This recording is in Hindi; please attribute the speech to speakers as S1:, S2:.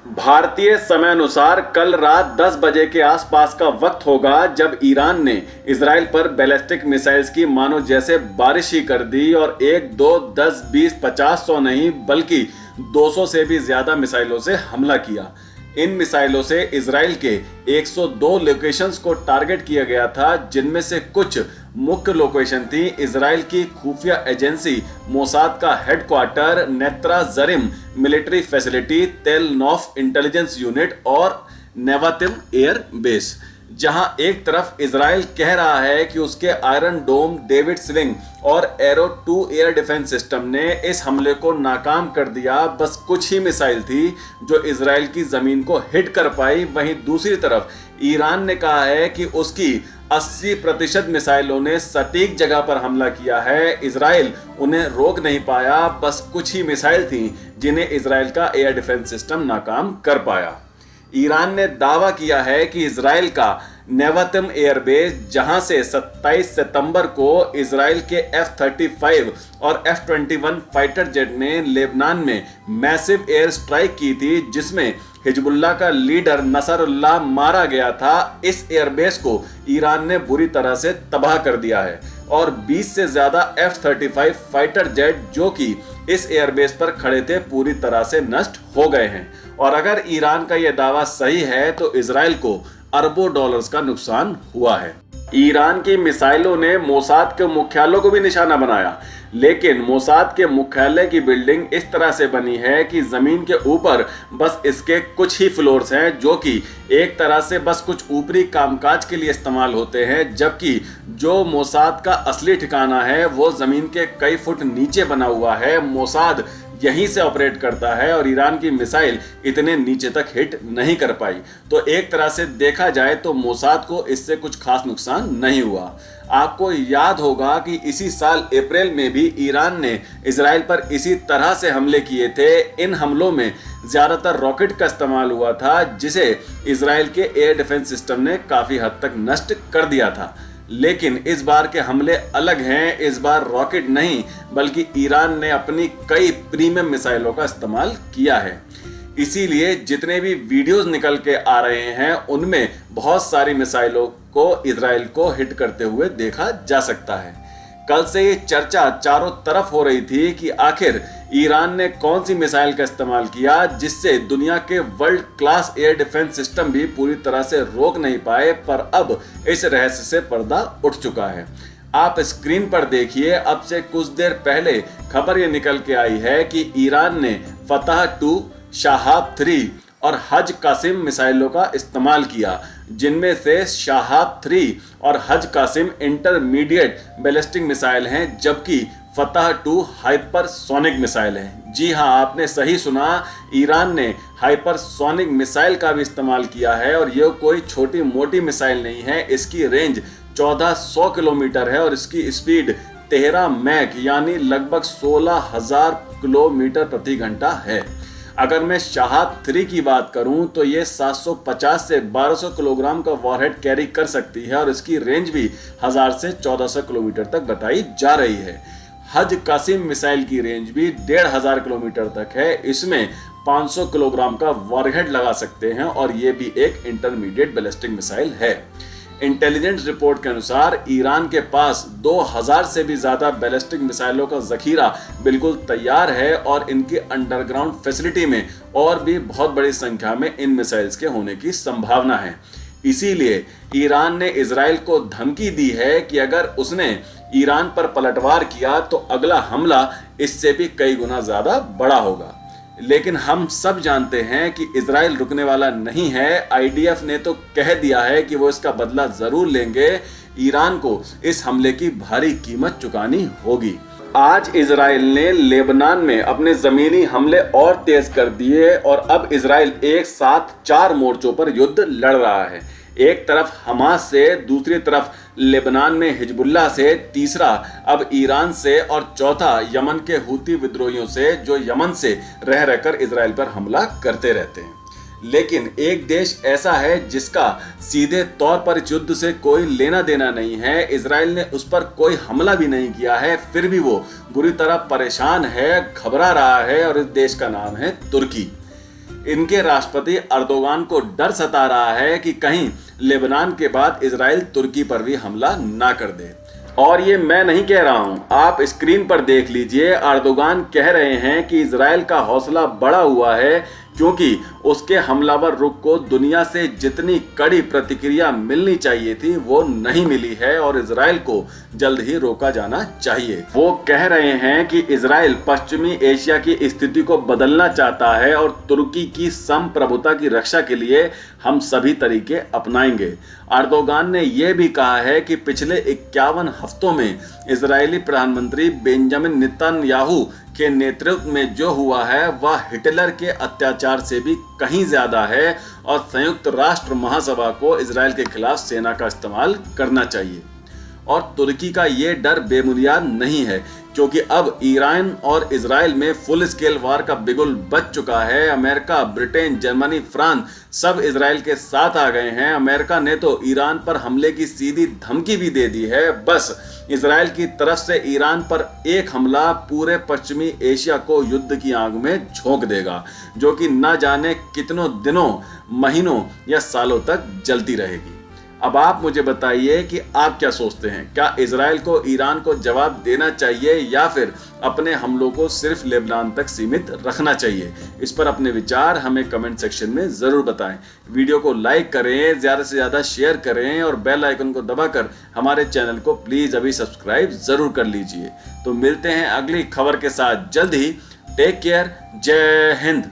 S1: भारतीय समयानुसार कल रात 10 बजे के आसपास का वक्त होगा जब ईरान ने इजराइल पर बैलिस्टिक मिसाइल्स की मानो जैसे बारिश ही कर दी और 1, 2, 10, 20, 50, 100 नहीं बल्कि 200 से भी ज्यादा मिसाइलों से हमला किया। इन मिसाइलों से इजराइल के 102 लोकेशंस को टारगेट किया गया था, जिनमें से कुछ मुख्य लोकेशन थी इजराइल की खुफिया एजेंसी मोसाद का हेडक्वार्टर, नेत्रा जरिम मिलिट्री फैसिलिटी, तेल नौफ इंटेलिजेंस यूनिट और नेवातिम एयर बेस। जहां एक तरफ इजराइल कह रहा है कि उसके आयरन डोम, डेविड स्लिंग और एरो 2 एयर डिफेंस सिस्टम ने इस हमले को नाकाम कर दिया, बस कुछ ही मिसाइल थी जो इजराइल की जमीन को हिट कर पाई। वहीं दूसरी तरफ ईरान ने कहा है कि उसकी 80% मिसाइलों ने सटीक जगह पर हमला किया है, इजराइल उन्हें रोक नहीं पाया, बस कुछ ही मिसाइल थी जिन्हें इजराइल का एयर डिफेंस सिस्टम नाकाम कर पाया। ईरान ने दावा किया है कि इजराइल का नेवातिम एयरबेस, जहां से 27 सितंबर को इजराइल के F-35 और F-21 फाइटर जेट ने लेबनान में मैसिव एयर स्ट्राइक की थी, जिसमें हिजबुल्लाह का लीडर नसरुल्लाह मारा गया था, इस एयरबेस को ईरान ने बुरी तरह से तबाह कर दिया है और 20 से ज्यादा F-35 फाइटर जेट जो कि इस एयरबेस पर खड़े थे पूरी तरह से नष्ट हो गए हैं। और अगर ईरान का यह दावा सही है तो इजराइल को अरबों डॉलर्स का नुकसान हुआ है। ईरान की मिसाइलों ने मोसाद के मुख्यालय को भी निशाना बनाया, लेकिन मोसाद के मुख्यालय की बिल्डिंग इस तरह से बनी है कि जमीन के ऊपर बस इसके कुछ ही फ्लोर्स हैं, जो कि एक तरह से बस कुछ ऊपरी कामकाज के लिए इस्तेमाल होते हैं, जबकि जो मोसाद का असली ठिकाना है वो जमीन के कई फुट नीचे बना हुआ है। मोसाद यहीं से ऑपरेट करता है और ईरान की मिसाइल इतने नीचे तक हिट नहीं कर पाई। तो एक तरह से देखा जाए तो मोसाद को इससे कुछ खास नुकसान नहीं हुआ। आपको याद होगा कि इसी साल अप्रैल में भी ईरान ने इजराइल पर इसी तरह से हमले किए थे। इन हमलों में ज्यादातर रॉकेट का इस्तेमाल हुआ था, जिसे इजराइल के एयर डिफेंस सिस्टम ने काफी हद तक नष्ट कर दिया था। लेकिन इस बार के हमले अलग हैं। इस बार रॉकेट नहीं बल्कि ईरान ने अपनी कई प्रीमियम मिसाइलों का इस्तेमाल किया है। इसीलिए जितने भी वीडियोस निकल के आ रहे हैं उनमें बहुत सारी मिसाइलों को इजराइल को हिट करते हुए देखा जा सकता है। कल से ये चर्चा चारों तरफ हो रही थी कि आखिर ईरान ने कौन सी मिसाइल का इस्तेमाल किया जिससे दुनिया के world class air defence system भी पूरी तरह से रोक नहीं पाए, पर अब इस रहस्य से पर्दा उठ चुका है। आप स्क्रीन पर देखिए, अब से कुछ देर पहले खबर ये निकल के आई है कि ईरान ने फतह 2, शहाब 3 और हज कासिम मिसाइलों का इस्तेमाल किया, जिनमें से शहाब 3 और हज कासिम इंटरमीडिएट बैलिस्टिक मिसाइल हैं, जबकि फतह 2 हाइपरसोनिक मिसाइल है। जी हां, आपने सही सुना, ईरान ने हाइपरसोनिक मिसाइल का भी इस्तेमाल किया है और यह कोई छोटी मोटी मिसाइल नहीं है। इसकी रेंज 1400 किलोमीटर है और इसकी स्पीड 13 मैक यानी लगभग 16,000 किलोमीटर प्रति घंटा है। अगर मैं शहाब 3 की बात करूं तो ये 750 से 1200 किलोग्राम का वॉरहेड कैरी कर सकती है और इसकी रेंज भी 1000 से 1400 किलोमीटर तक बताई जा रही है। हज कासिम मिसाइल की रेंज भी 1500 किलोमीटर तक है। इसमें 500 किलोग्राम का वॉरहेड लगा सकते हैं और ये भी एक इंटरमीडिएट बैलिस्टिक मिसाइल है। इंटेलिजेंस रिपोर्ट के अनुसार ईरान के पास 2000 से भी ज्यादा बैलिस्टिक मिसाइलों का जखीरा बिल्कुल तैयार है और इनकी अंडरग्राउंड फैसिलिटी में और भी बहुत बड़ी संख्या में इन मिसाइल्स के होने की संभावना है। इसीलिए ईरान ने इजराइल को धमकी दी है कि अगर उसने ईरान पर पलटवार किया तो अगला हमला इससे भी कई गुना ज्यादा बड़ा होगा। लेकिन हम सब जानते हैं कि इजराइल रुकने वाला नहीं है। आईडीएफ ने तो कह दिया है कि वो इसका बदला जरूर लेंगे। ईरान को इस हमले की भारी कीमत चुकानी होगी। आज इजराइल ने लेबनान में अपने जमीनी हमले और तेज कर दिए और अब इजराइल एक साथ 4 मोर्चों पर युद्ध लड़ रहा है। एक तरफ हमास से, दूसरी तरफ लेबनान में हिजबुल्लाह से, तीसरा अब ईरान से और चौथा यमन के हूती विद्रोहियों से, जो यमन से रह रहकर इजराइल पर हमला करते रहते हैं। लेकिन एक देश ऐसा है जिसका सीधे तौर पर इस युद्ध से कोई लेना देना नहीं है। इजराइल ने उस पर कोई हमला भी नहीं किया है, फिर भी वो बुरी तरह परेशान है, घबरा रहा है और इस देश का नाम है तुर्की। इनके राष्ट्रपति अर्दोगान को डर सता रहा है कि कहीं लेबनान के बाद इजराइल तुर्की पर भी हमला ना कर दे। और ये मैं नहीं कह रहा हूं, आप स्क्रीन पर देख लीजिए। अर्दोगान कह रहे हैं कि इजराइल का हौसला बढ़ा हुआ है क्योंकि उसके हमलावर रुख को दुनिया से जितनी कड़ी प्रतिक्रिया मिलनी चाहिए थी वो नहीं मिली है और इजराइल को जल्द ही रोका जाना चाहिए। वो कह रहे हैं कि इजराइल पश्चिमी एशिया की स्थिति को बदलना चाहता है और तुर्की की संप्रभुता की रक्षा के लिए हम सभी तरीके अपनाएंगे। अर्दोगान ने यह भी कहा है कि पिछले 51 हफ्तों में इजरायली प्रधानमंत्री बेंजामिन नेतन्याहू के नेतृत्व में जो हुआ है वह हिटलर के अत्याचार से भी कहीं ज्यादा है और संयुक्त राष्ट्र महासभा को इजराइल के खिलाफ सेना का इस्तेमाल करना चाहिए। और तुर्की का ये डर बेबुनियाद नहीं है क्योंकि अब ईरान और इजराइल में फुल स्केल वार का बिगुल बज चुका है। अमेरिका, ब्रिटेन, जर्मनी, फ्रांस सब इजराइल के साथ आ गए हैं। अमेरिका ने तो ईरान पर हमले की सीधी धमकी भी दे दी है। बस इजराइल की तरफ से ईरान पर एक हमला पूरे पश्चिमी एशिया को युद्ध की आग में झोंक देगा, जो कि न जाने कितनों दिनों, महीनों या सालों तक जलती रहेगी। अब आप मुझे बताइए कि आप क्या सोचते हैं, क्या इजराइल को ईरान को जवाब देना चाहिए या फिर अपने हमलों को सिर्फ लेबनान तक सीमित रखना चाहिए? इस पर अपने विचार हमें कमेंट सेक्शन में जरूर बताएं। वीडियो को लाइक करें, ज्यादा से ज्यादा शेयर करें और बेल आइकन को दबाकर हमारे चैनल को प्लीज अभी सब्सक्राइब जरूर कर लीजिए। तो मिलते हैं अगली खबर के साथ जल्द ही। Take care. जय हिंद।